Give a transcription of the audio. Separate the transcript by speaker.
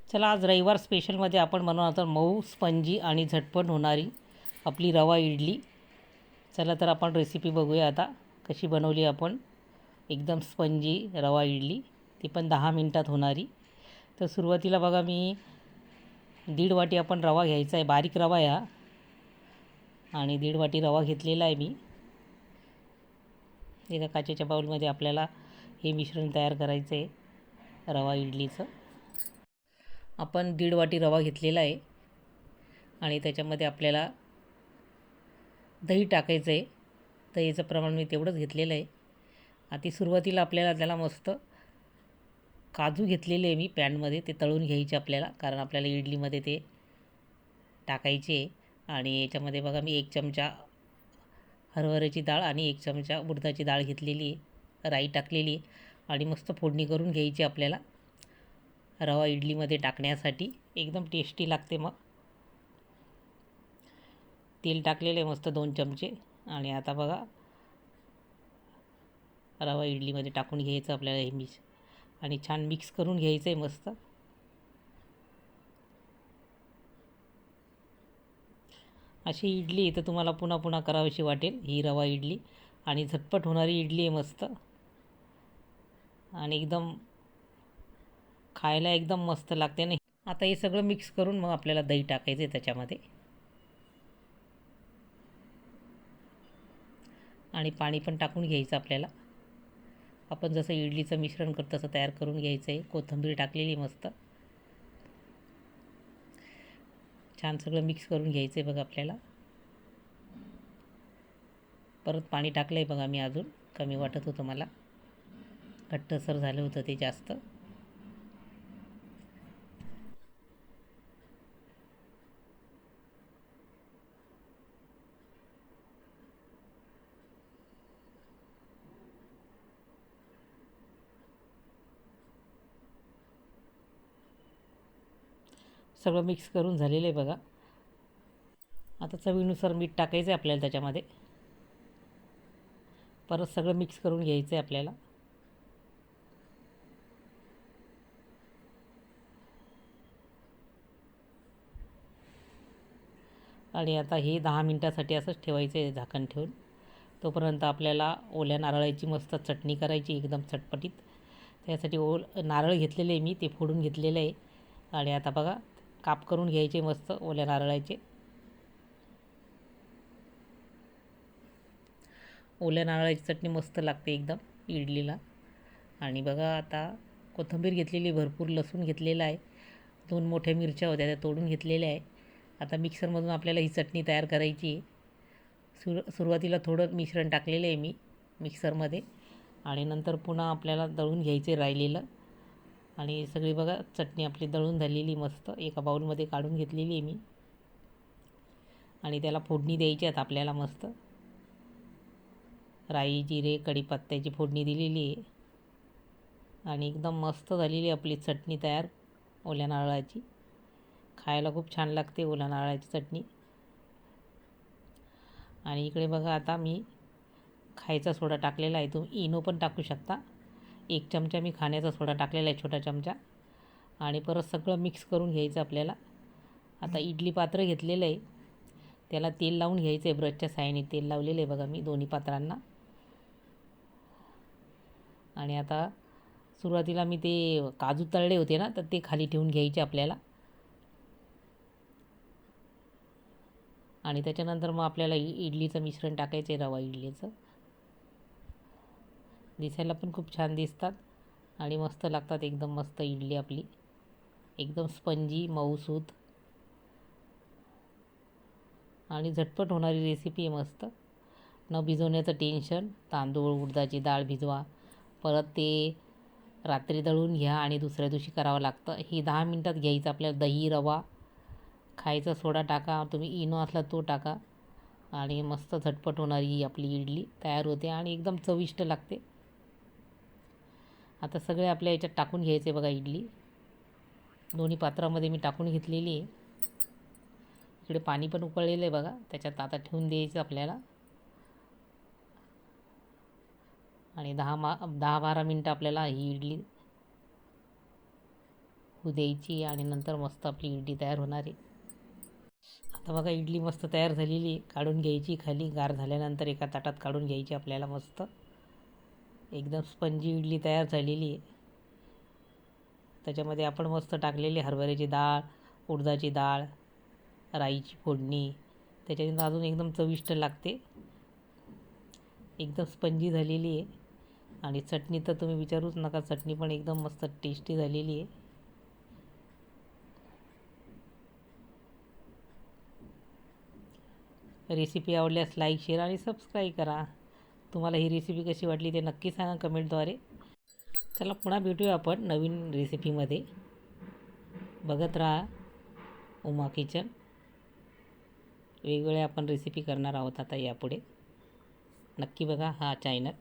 Speaker 1: चला आज रविवार स्पेशलमध्ये आपण बनवणार आहोत मऊ स्पंजी आणि झटपट होणारी आपली रवा इडली. चला तर आपण रेसिपी बघूया आता कशी बनवली आपण. एकदम स्पंजी रवा इडली, ती पण 10 मिनटात होणारी. तर सुरुवातीला बघा मी 1.5 वाटी आपण रवा घ्यायचा आहे, बारीक रवा आहे हा, आणि 1.5 वाटी रवा घेतलेला आहे मी. एका काचेच्या बाउलमध्ये आपल्याला हे मिश्रण तयार करायचं आहे रवा इडलीचं. आपण 1.5 वाटी रवा घेतलेला आहे आणि त्याच्यामध्ये आपल्याला दही टाकायचं आहे. दहीचं प्रमाण मी तेवढंच घेतलेलं आहे. आता सुरुवातीला आपल्याला त्याला मस्त काजू घेतलेले आहे मी पॅनमध्ये, ते तळून घ्यायचे आपल्याला, कारण आपल्याला इडलीमध्ये ते टाकायचे. आणि याच्यामध्ये बघा मी 1 चमचा हरभऱ्याची डाळ आणि 1 चमचा उडदाची डाळ घेतलेली आहे, राई टाकलेली आहे. आणि मस्त फोडणी करून घ्यायची आपल्याला रवा इडलीमध्ये टाकण्यासाठी, एकदम टेस्टी लागते. मग तेल टाकलेले मस्त 2 चमचे. आणि आता बघा रवा इडलीमध्ये टाकून घ्यायचं आपल्याला हे आणि छान मिक्स करून घ्यायचं आहे मस्त. अशी इडली तर तुम्हाला पुन्हा पुन्हा करावीशी वाटेल, ही रवा इडली. आणि झटपट होणारी इडली आहे मस्त, आणि एकदम खायला एकदम मस्त लागते नाही. आता हे सगळं मिक्स करून मग आपल्याला दही टाकायचं आहे त्याच्यामध्ये, आणि पाणी पण टाकून घ्यायचं आपल्याला. आपण जसं इडलीचं मिश्रण करतो तसं तयार करून घ्यायचं आहे. कोथिंबीर टाकलेली मस्त, छान सगळं मिक्स करून घ्यायचं आहे बघा आपल्याला. परत पाणी टाकलं आहे बघा मी, अजून कमी वाटत होतं मला, घट्टसर झालं होतं ते जास्त. सगळं मिक्स करून झालेलं आहे बघा. आता चवीनुसार मीठ टाकायचं आहे आपल्याला त्याच्यामध्ये. परत सगळं मिक्स करून घ्यायचं आहे आपल्याला. आणि आता हे 10 मिनटासाठी असंच ठेवायचं आहे झाकण ठेवून. तोपर्यंत आपल्याला ओल्या नारळाची मस्त चटणी करायची, एकदम चटपटीत. त्यासाठी नारळ घेतलेले आहे मी, ते फोडून घेतलेले आहे. आणि आता बघा काप करून घ्यायचे मस्त ओल्या नारळाचे. ओल्या नारळाची चटणी मस्त लागते एकदम इडलीला. आणि बघा आता कोथिंबीर घेतलेली, भरपूर लसूण घेतलेला आहे, 2 मोठ्या मिरच्या होत्या त्या तोडून घेतलेल्या आहे. आता मिक्सरमधून आपल्याला ही चटणी तयार करायची आहे. सुरुवातीला थोडं मिश्रण टाकलेलं आहे मी मिक्सरमध्ये, आणि नंतर पुन्हा आपल्याला दळून घ्यायचे राहिलेलं. आणि सगळी बघा चटणी आपली दळून झालेली मस्त एका बाउलमध्ये काढून घेतलेली आहे मी. आणि त्याला फोडणी द्यायची आहेत आपल्याला मस्त. राई, जिरे, कढीपत्त्याची फोडणी दिलेली आहे. आणि एकदम मस्त झालेली आपली चटणी तयार ओल्या नारळाची. खायला खूप छान लागते ओल्या नारळाची चटणी. आणि इकडे बघा आता मी खायचा सोडा टाकलेला आहे, तुम्ही इनो पण टाकू शकता. 1 चमचा मी खाण्याचा सोडा टाकलेला आहे, छोटा चमचा. आणि परत सगळं मिक्स करून घ्यायचं आपल्याला. आता इडली पात्र घेतलेलं आहे, त्याला तेल लावून घ्यायचं आहे. ब्रशच्या साहाय्याने तेल लावलेलं आहे बघा मी दोन्ही पात्रांना. आणि आता सुरुवातीला मी ते काजू तळले होते ना, तर ते खाली ठेवून घ्यायचे आपल्याला. आणि त्याच्यानंतर मग आपल्याला इडलीचं मिश्रण टाकायचं आहे, रवा इडलीचं. दिसायला पण खूप छान दिसतात आणि मस्त लागतात एकदम. मस्त इडली आपली एकदम स्पंजी, मऊसूत आणि झटपट होणारी रेसिपी आहे मस्त. न भिजवण्याचं टेन्शन. तांदूळ, उडदाची डाळ भिजवा, परत ते रात्री दळून घ्या आणि दुसऱ्या दिवशी करावं लागतं. ही 10 मिनटात घ्यायचं आपल्याला. दही, रवा, खायचा सोडा टाका, तुम्ही इनो असला तो टाका, आणि मस्त झटपट होणारी ही आपली इडली तयार होते आणि एकदम चविष्ट लागते. आता सगळे आपल्या याच्यात टाकून घ्यायचे बघा इडली. दोन्ही पात्रामध्ये मी टाकून घेतलेली आहे. इकडे पाणी पण उकळलेलं आहे बघा, त्याच्यात आता ठेवून द्यायचं आपल्याला. आणि 10-12 मिनटं आपल्याला ही इडली होऊ द्यायची आणि नंतर मस्त आपली इडली तयार होणार आहे. आता बघा इडली मस्त तयार झालेली आहे. काढून घ्यायची, खाली गार झाल्यानंतर एका ताटात काढून घ्यायची आपल्याला. मस्त एकदम स्पंजी इडली तयार झालेली आहे. त्याच्यामध्ये आपण मस्त टाकलेली हरभऱ्याची डाळ, उडदाची डाळ, राईची फोडणी, त्याच्यानंतर अजून एकदम चविष्ट लागते. एकदम स्पंजी झालेली आहे. आणि चटणी तर तुम्ही विचारूच नका, चटणी पण एकदम मस्त टेस्टी झालेली आहे. रेसिपी आवडल्यास लाईक, शेअर आणि सबस्क्राईब करा. तुम्हाला ही रेसिपी कशी वाटली ते नक्की सांगा कमेंटद्वारे. चला पुन्हा भेटूया आपण नवीन रेसिपीमध्ये. बघत राहा उमा किचन. वेगवेगळ्या आपण रेसिपी करणार आहोत आता यापुढे. नक्की बघा हा चॅनल.